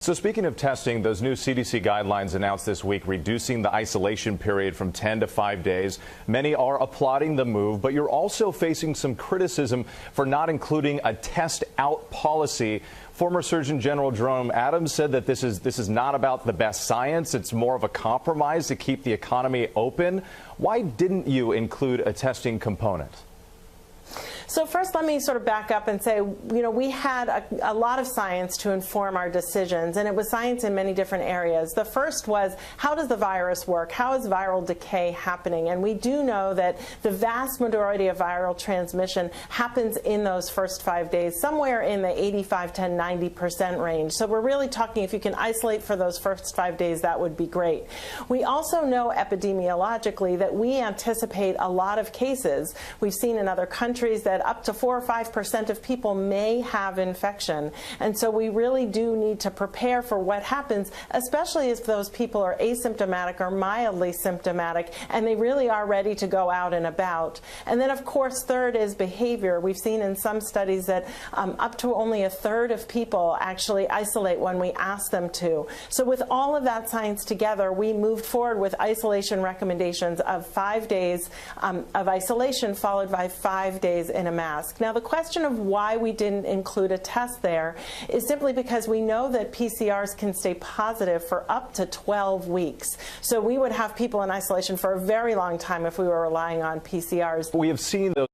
So speaking of testing, those new CDC guidelines announced this week reducing the isolation period from 10 to 5 days. Many are applauding the move, but you're also facing some criticism for not including a test out policy. Former Surgeon General Jerome Adams said that this is not about the best science. It's more of a compromise to keep the economy open. Why didn't you include a testing component? So first, let me sort of back up and say, we had a lot of science to inform our decisions, and it was science in many different areas. The first was, how does the virus work? How is viral decay happening? And we do know that the vast majority of viral transmission happens in those first 5 days, somewhere in the 85 to 90% range. So we're really talking, if you can isolate for those first 5 days, that would be great. We also know epidemiologically that we anticipate a lot of cases. We've seen in other countries that up to 4 or 5% of people may have infection. And so we really do need to prepare for what happens, especially if those people are asymptomatic or mildly symptomatic, and they really are ready to go out and about. And then, of course, third is behavior. We've seen in some studies that up to only a third of people actually isolate when we ask them to. So with all of that science together, we moved forward with isolation recommendations of 5 days of isolation followed by 5 days in a mask. Now, the question of why we didn't include a test there is simply because we know that PCRs can stay positive for up to 12 weeks. So we would have people in isolation for a very long time if we were relying on PCRs. We have seen those